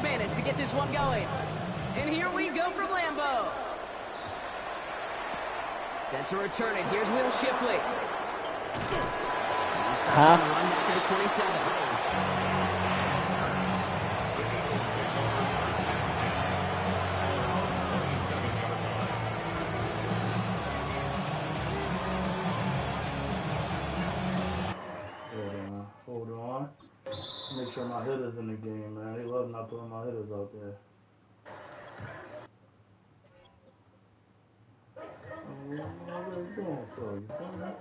minutes to get this one going. And here we go from Lambeau. Set to return it. Here's Will Shipley. He stops on the run back at the 27. Hold on. Make sure my hitters in the game, man. They love not putting my hitters out there. What are they doing for? You feel me?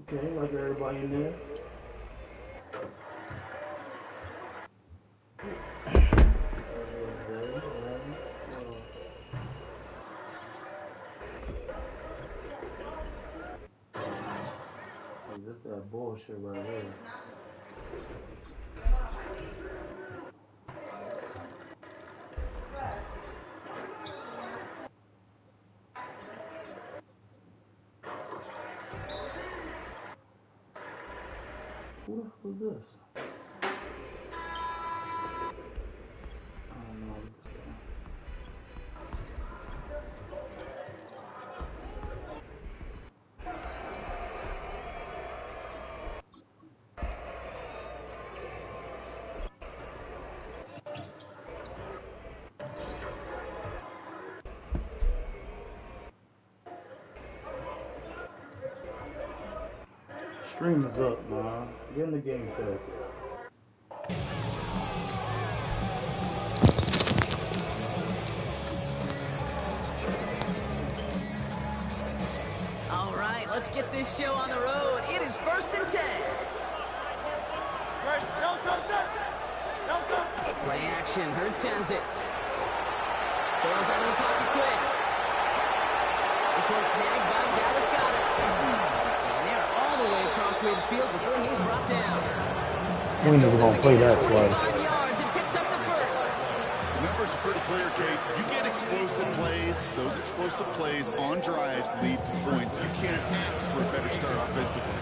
Okay, like everybody in there. This that bullshit right here. Who the fuck is this? I don't know what to say. Stream is up, man. Get in the game set. All right, let's get this show on the road. It is 1st and 10. Play action. Hurts has it. Bails out of the pocket quick. This one snagged by Dallas Gotti. All the way across midfield before he's brought down. We never gonna play that twice. 25 yards and picks up the first. The numbers are pretty clear, Kate. You get explosive plays. Those explosive plays on drives lead to points. You can't ask for a better start offensively.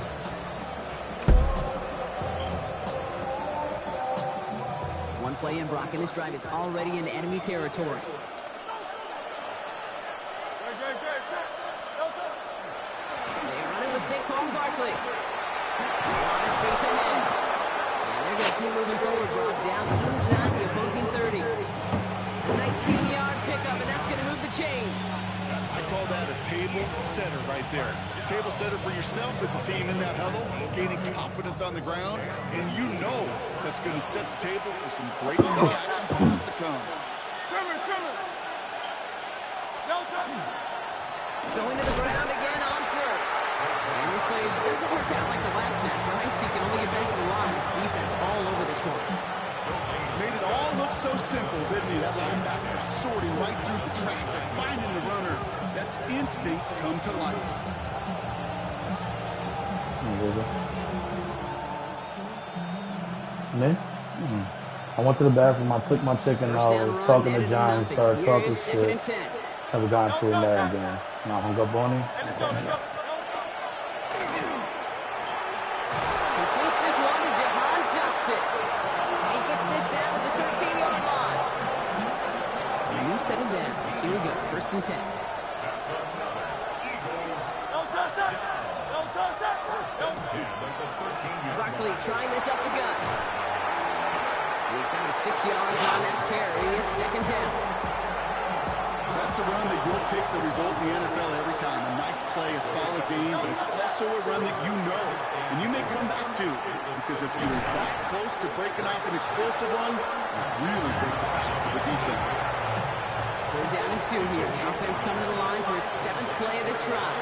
One play in, Brock, and this drive is already in enemy territory. Barkley. A lot of space ahead. And they're going to keep moving forward, Brock, down inside the opposing 30. 19-yard pickup, and that's going to move the chains. I call that a table setter right there. Table setter for yourself as a team in that huddle, gaining confidence on the ground, and you know that's going to set the table for some great action plays to come. Going to the ground again on first. And this play doesn't work out like the last snap, right? So you can only get back to the line with defense all over this one. Made it all look so simple, didn't he? That linebacker sorting right through the traffic, finding the runner. That's instincts come to life. Me? I went to the bathroom, I took my chicken, I was talking to John and started talking shit. Never got into it there again. Now hung up on him. Completes this one to Jahan Johnson. He gets this down to the 13-yard line. So new set of downs. Here we go, 1st and 10. Barkley trying this up the gut. He's got 6 yards on that carry. It's 2nd down. That's That's a run that you'll take the result in the NFL every time. A nice play, a solid game, but it's also a run that you know and you may come back to, because if you're that close to breaking off an explosive run, you really break the backs of the defense. They're down and 2 here. The offense coming to the line for its 7th play of this drive.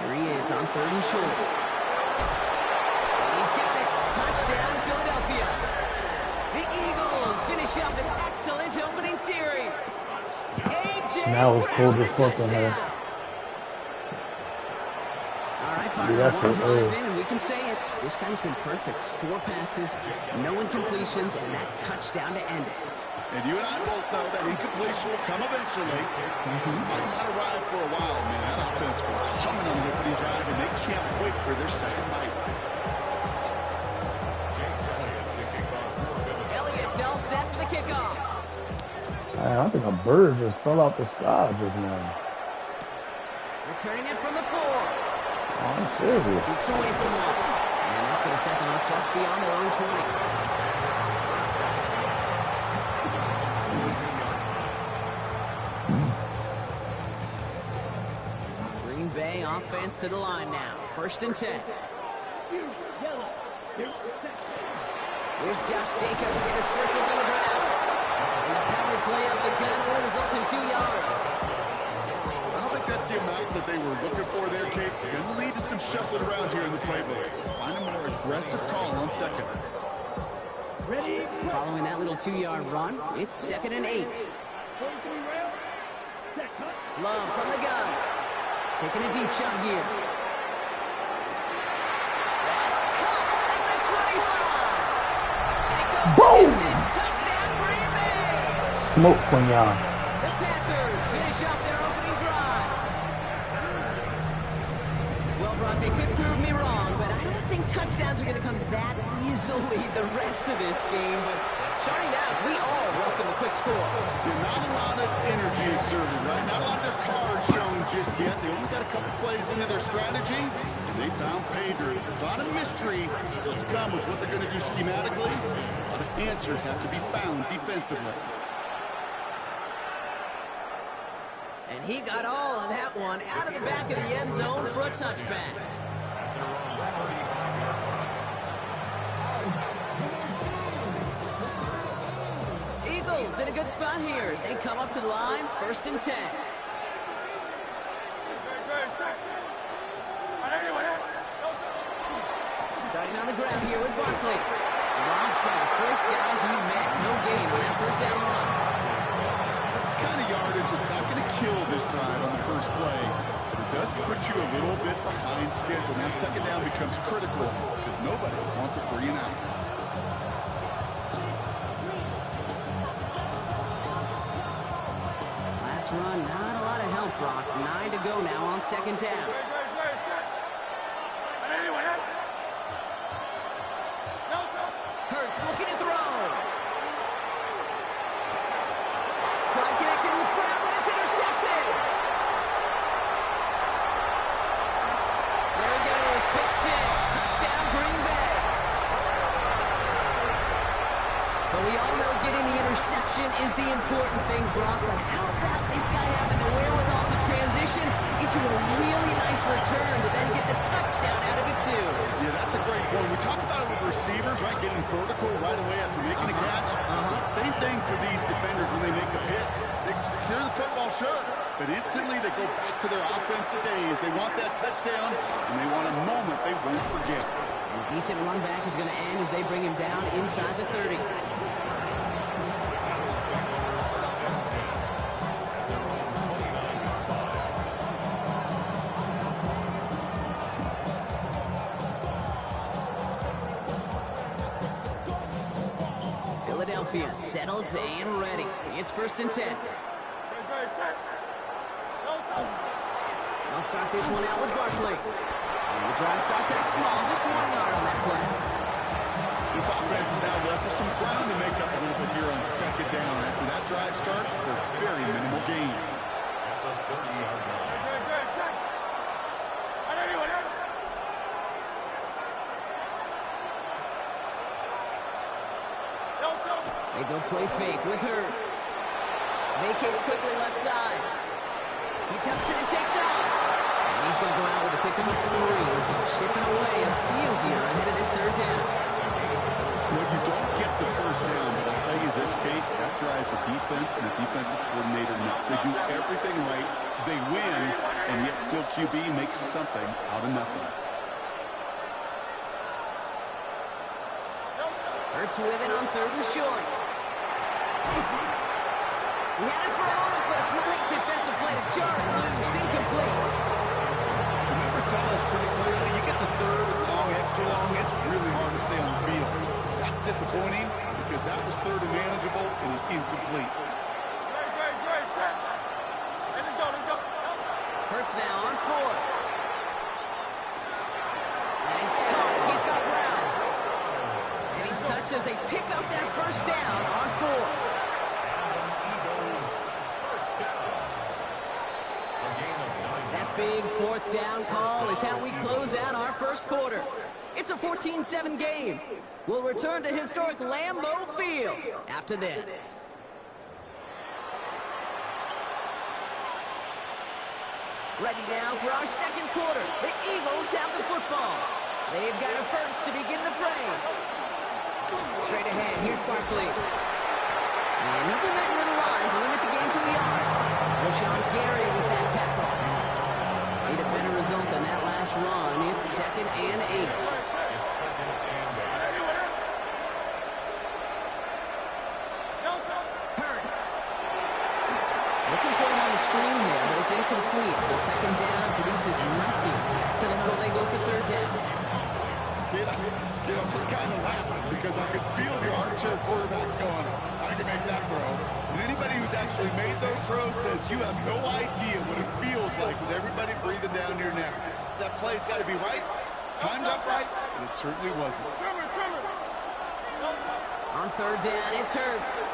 There he is on 3rd and short. He's got it. Touchdown, Philadelphia. The Eagles finish up an excellent opening series. A.J. Now it's cold Brown, as fuck on her. All right, partner, one drive in, and we can say this guy's been perfect. 4 passes, no incompletions, and that touchdown to end it. And you and I both know that incompletion will come eventually. Might not arrive for a while, man. That offense was humming on the opening drive, and they can't wait for their second night. Elliott's all set for the kickoff. I think a bird just fell out the sky just now. Returning it from the 4. Oh, serious. Jukes away from 1. And that's going to set them up just beyond their own 20. Green Bay offense to the line now. 1st and 10. Here's Josh Jacobs get his first look on the ground. And the power play of the gun will result in 2 yards. I don't think that's the amount that they were looking for there, Kate. Going to lead to some shuffling around here in the playbook. Find a more aggressive call on 2nd. Following that little 2-yard run, it's 2nd and 8. Love from the gun. Taking a deep shot here. That's caught at the 25. And it goes Boom! distance. Touchdown, Green Bay. Smoke from y'all. The Packers finish off their opening drive. Well, Brock, they could prove me wrong, but I don't think touchdowns are going to come that easily the rest of this game. But starting out, we all welcome a quick score. Not a lot of energy exerted, right? Not a lot of their cards shown just yet. They only got a couple plays into their strategy, and they found pay dirt. A lot of mystery still to come with what they're going to do schematically. A lot of answers have to be found defensively. And he got all of that one out of the back of the end zone for a touchback. Eagles in a good spot here as they come up to the line, 1st and 10. Starting on the ground here with Barkley. Rob's by the first guy he met. No gain on that 1st down run. That's the kind of yardage that's not going to kill this drive on the first play. But it does put you a little bit behind schedule. Now 2nd down becomes critical because nobody wants a 3 and out. Last run, not a lot of help, Brock. 9 to go now on 2nd down. Hurts looking to throw. Tried connecting with Brown, but it's intercepted. There he goes, pick 6, touchdown Green Bay. But we all know getting the interception is the important thing, Brock. But how about this guy having the wherewithal to transition into a really nice return to then get the touchdown out of it too? Yeah, that's a great point. We talk about it with receivers, right? Getting vertical right away after making a catch. Same thing for these defenders when they make the hit. They secure the football, sure, but instantly they go back to their offensive days. They want that touchdown, and they want a moment they won't forget. A decent run back is going to end as they bring him down inside the 30. Philadelphia settled and ready. It's 1st and 10. They'll start this one out with Barkley. And the drive starts out small, just 1 yard on that play. This offense is now left with some ground to make up a little bit here on 2nd down. After that drive starts, for very minimal gain. They go play fake with Hurts. Vacates quickly left side. He tucks it and takes off. And he's going to go out with a pickup of 3. So shipping away a few here ahead of this third down. Well, you don't get the first down, but I'll tell you this, Kate, that drives the defense and the defensive coordinator nuts. They do everything right. They win, and yet still QB makes something out of nothing. Hurts with it on 3rd and short. He had it for a moment, but a great defensive play to jar it loose. Incomplete. The numbers tell us pretty clearly, you get to 3rd and long, extra long, it's really hard to stay on the field. That's disappointing because that was 3rd and manageable and incomplete. Hurts now on 4th. And he's caught. He's got Brown. And he's touched as they pick up that first down on 4th. That big 4th down call is how we close out our first quarter. It's a 14-7 game. We'll return to historic Lambeau Field after this. Ready now for our second quarter. The Eagles have the football. They've got it first to begin the frame. Straight ahead, here's Barkley. And he'll be met near the line to limit the game to a yard. John Gotti with that tackle. Need a better result than that last run. It's 2nd and 8. Hurts. Looking for him on the screen there, but it's incomplete. So 2nd down produces nothing. To the middle, they go for 3rd down. I'm just kind of laughing because I could feel the armchair quarterbacks going, I can make that throw. And anybody who's actually made those throws says you have no idea what it feels like with everybody breathing down your neck. That play's got to be right, timed up right, and it certainly wasn't. On 3rd down, it's Hurts.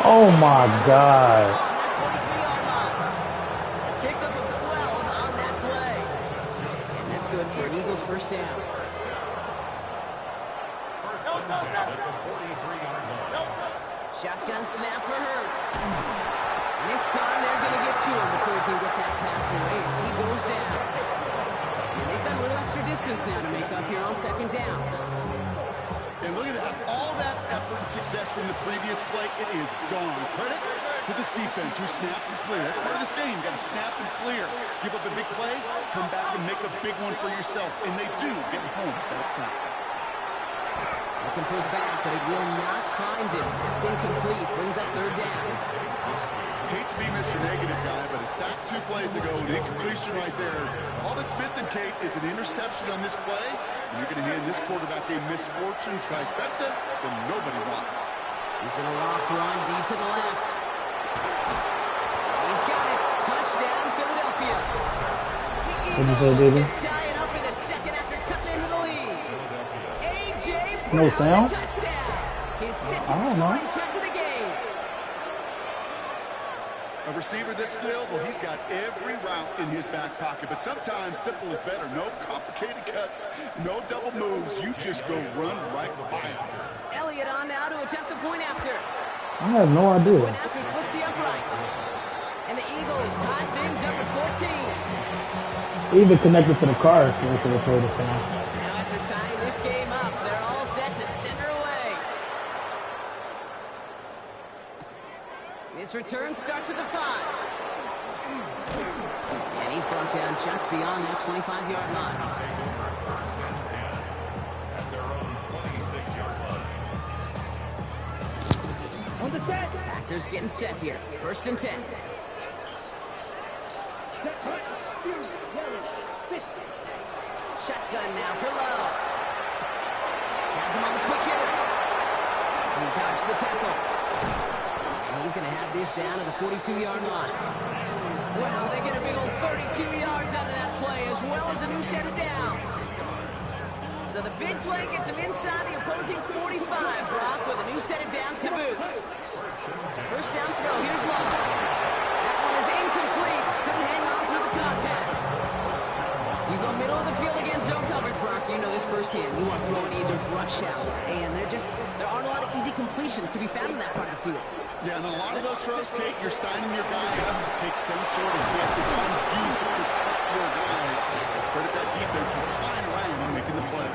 Oh my God. On that 43-yard line. Pick up of 12 on that play. And that's good for an Eagles first down. Shotgun snap for Hurts. And this time they're going to get to him before he can get that pass away as he goes down. And they've got a little extra distance now to make up here on 2nd down. And look at that. All that effort and success from the previous play, it is gone. Credit to this defense who snapped and clear. That's part of this game. You got to snap and clear. Give up a big play, come back and make a big one for yourself. And they do get home that sack. Looking for his back, but it will not find him. That's incomplete. Brings up 3rd down. Hate to be Mr. Negative guy, but a sack 2 plays ago, an incompletion right there. All that's missing, Kate, is an interception on this play. And you're going to hand this quarterback a misfortune trifecta that nobody wants. He's going to loft run deep to the left. He's got it. Touchdown, Philadelphia. What'd you say, baby? Tie it up in the 2nd after cutting into the lead. A.J. No Brown, sound? touchdown. His 2nd I don't know. scoring catch of the game. A receiver this skilled, well, he's got every route in his back pocket. But sometimes simple is better. No complicated cuts, no double moves. You just go run right by him. Elliott on now to attempt the point after. I have no idea. Point after splits the uprights. And the Eagles tie things up at 14. Even connected to the car, so we could have played the sound. Now after tying this game up, they're all set to center away. This return starts at the 5. And he's brought down just beyond that 25-yard line. On the set. Packers getting set here. 1st and 10. Shotgun now for Lowe. Has him on the quick hitter. He dodged the tackle. And he's going to have this down to the 42-yard line. Well, they get a big old 32 yards out of that play, as well as a new set of downs. So the big play gets him inside the opposing 45, Brock, with a new set of downs to boot. First down throw, here's Lowe. That one is incomplete. Couldn't hang on through the contact. You go middle of the field against zone coverage, Brock. You know this firsthand. You are throwing into rush hour, and there aren't a lot of easy completions to be found in that part of the field. Yeah, and a lot of those throws, Kate, you're signing your guy up to take some sort of hit. It's on you to protect your guys. Credit that defense for flying around and making the play.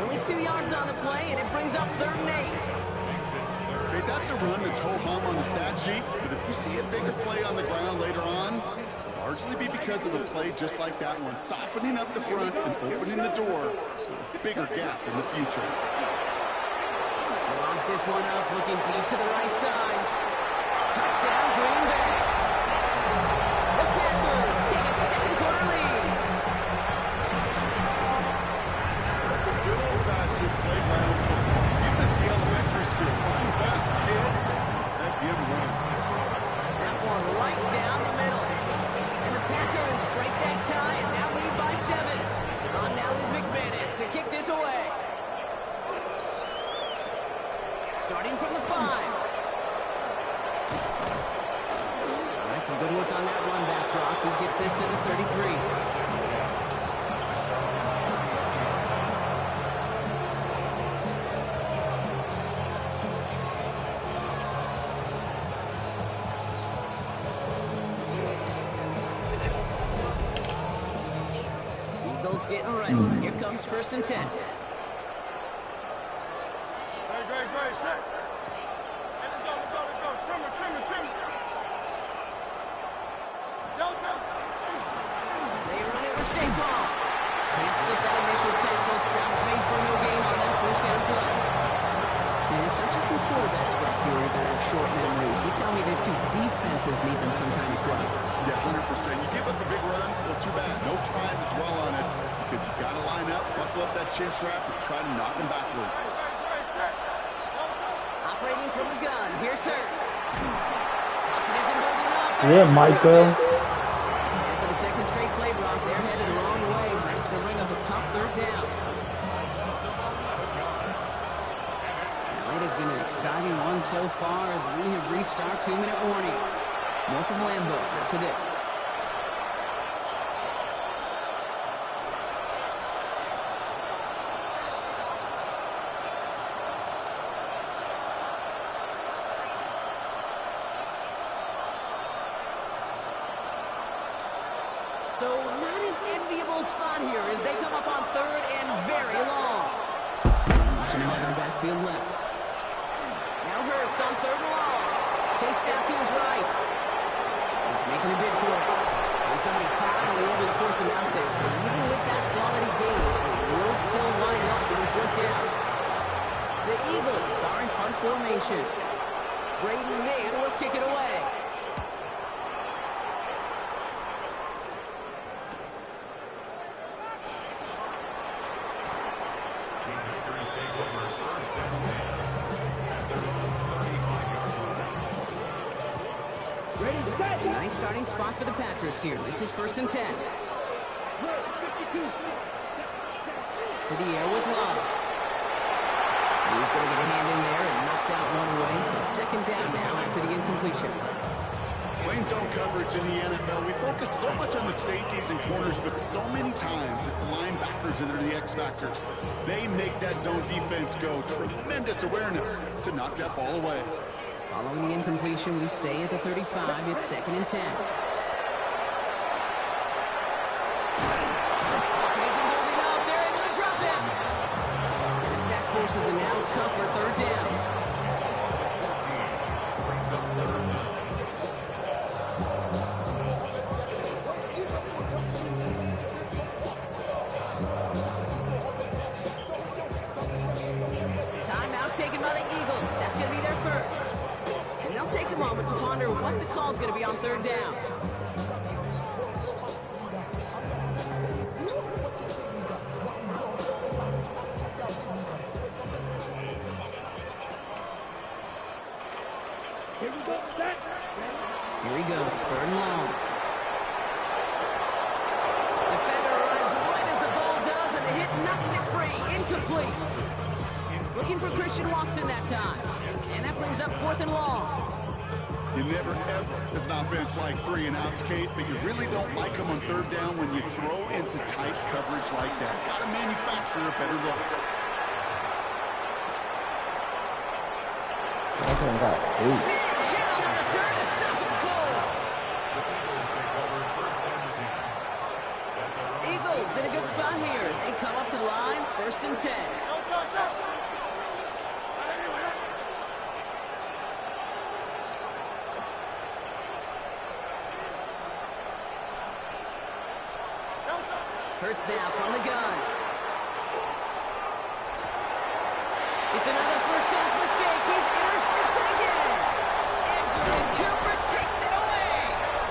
Only 2 yards on the play, and it brings up 3rd and 8. Okay, that's a run that's ho-hum on the stat sheet, but if you see a bigger play on the ground later on, largely be because of a play just like that one, softening up the front and opening the door to a bigger gap in the future. Launch this one up, looking deep to the right side. Touchdown, Green Bay. The Packers take a 2nd quarter lead. That's some good old-fashioned playground football. Even at the elementary school, find the fastest kid, that give runs. That one right down the middle. And the Packers break that tie and now lead by 7. On now is McManus to kick this away. Starting from the 5. All right, some good work on that run back, Brock. He gets this to the 33. Eagles getting ready. Here comes 1st and 10. Great. Let's go. Trimmer. They run it with Saquon. Can't slip that initial tackle. Stops made for no gain on that 1st down play. And it's not just some quarterbacks back here that have short memories. You tell me these 2 defenses need them sometime as well. Yeah, 100%. You give up a big run, well, too bad. No time to dwell on it because you got to line up, buckle up that chin strap, and try to knock them backwards. Operating from the gun. Here's Hurts. Pocket isn't holding up. Yeah, Micah. And for the 2nd straight play, Brock, they're headed the wrong way. That's going to bring up a tough 3rd down. Well, it has been an exciting one so far as we have reached our 2-minute warning. More from Lambeau after this. So not an enviable spot here as they come up on 3rd and very long. Motion him out of the backfield left. Now Hurts on 3rd and long. Chased out to his right. He's making a bid for it. And somebody finally able to force him out there. So even with that quality gain, it will still wind up being 4th down. The Eagles are in punt formation. Braden Mann will kick it away. Nice starting spot for the Packers here. This is 1st and 10. To the air with Love. He's going to get a hand in there and knock that one away. So 2nd down now after the incompletion. Playing zone coverage in the NFL, we focus so much on the safeties and corners, but so many times it's linebackers that are the X factors. They make that zone defense go. Tremendous awareness to knock that ball away. Following the incompletion, we stay at the 35. It's 2nd and 10. Isn't holding up. They're able to drop him. And the sack forces a now tougher 3rd down. Timeout taken by the Eagles. That's going to be their first. And they'll take a moment to ponder what the call's going to be on 3rd down. Here he goes, 3rd and long. Defender runs right as the ball does, and the hit knocks it free. Incomplete. Looking for Christian Watson that time. And that brings up 4th and long. You never, ever, as an offense, like 3 and outs, Kate, but you really don't like them on third down when you throw into tight coverage like that. Got to manufacture a better look. Eagles in a good spot here as they come up to the line, 1st and 10. Hurts now from the gun. It's another first half mistake. He's intercepted again. And Cooper takes it away.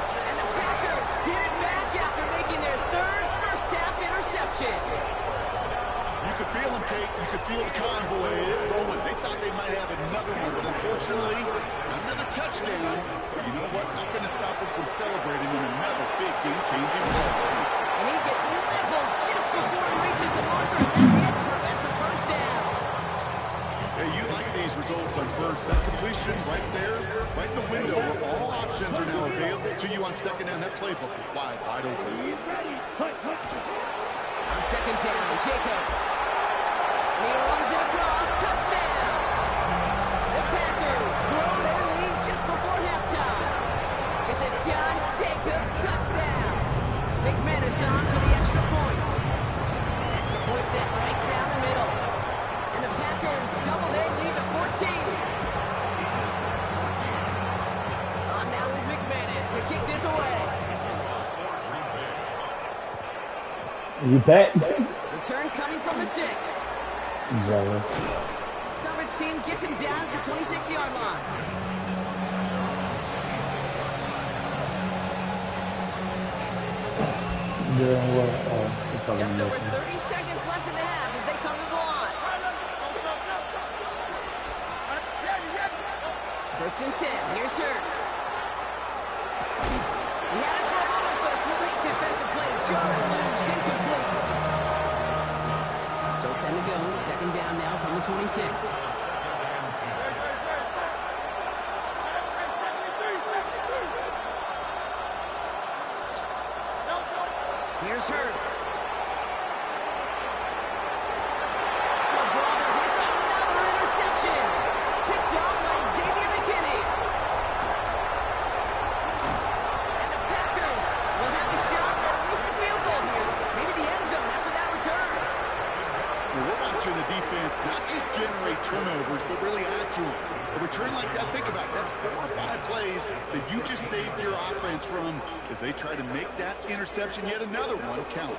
And the Packers get it back after making their 3rd first half interception. You could feel them, Kate. You could feel the convoy rolling. They thought they might have another one, but unfortunately, another touchdown. You know what? Not going to stop them from celebrating in another big game-changing ball. And he gets leveled just before he reaches the marker. And that hit prevents a first down. Hey, you like these results on first. That completion right there, right in the window where all options are now available to you on 2nd down. That playbook wide open. On 2nd down, Jacobs. And he runs it across. Touchdown. The Packers blow their lead just before halftime. It's a John Jacobs touchdown. McManus on for the extra point. Extra point set right down the middle. And the Packers double their lead to 14. On now is McManus to kick this away. You bet. Return coming from the 6. Exactly. Coverage team gets him down at the 26-yard line. Just over 30 seconds left in the half as they come to the line. 1st and 10. Here's Hurts. He had it for a moment, but a complete defensive play to jar it loose. Incomplete. Still 10 to go. 2nd down now from the 26. Here's Hurts. The brother hits another interception. Picked off by Xavier McKinney. And the Packers will have a shot at least a field goal here. Maybe the end zone after that return. Well, we're watching the defense not just generate turnovers, but really add to them. A return like that, think about it, that's 4 or 5 plays that you just saved your offense from as they try to make that interception, yet another one, count.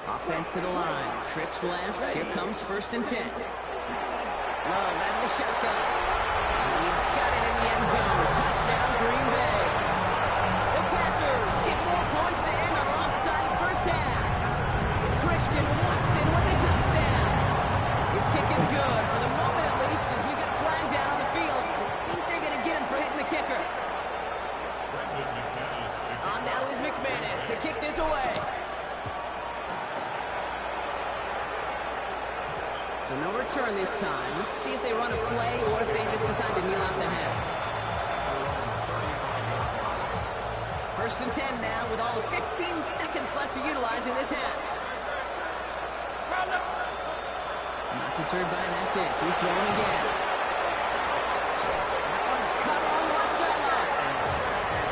Offense to the line. Trips left. Here comes 1st and 10. Love out of the shotgun. He's got it in the end zone. Touchdown, Green Bay. The Packers get more points to end on an offside first half. Christian Watson with the touchdown. His kick is good for the moment at least as we got a flag down on the field. I think they're going to get him for hitting the kicker. On now is McManus to kick this away. So no return this time. Let's see if they run a play or if they just decide to kneel out the half. 1st and 10 now with all of 15 seconds left to utilize in this half. Not deterred by that pick. He's throwing again. That one's cut on left sideline.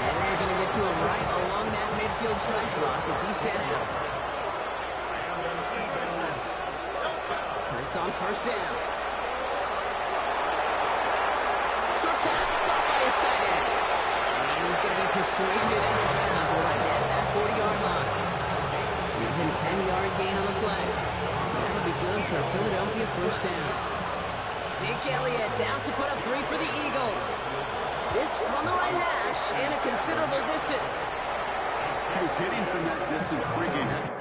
And they're going to get to him right along that midfield strike block as he's set out. It's on 1st down. Short pass caught by his tight end. And he's going to be persuaded out of bounds right at that 40-yard line. Even 10-yard gain on the play. That would be good for a Philadelphia first down. Jake Elliott out to put up 3 for the Eagles. This from the right hash and a considerable distance. He was hitting from that distance pregame.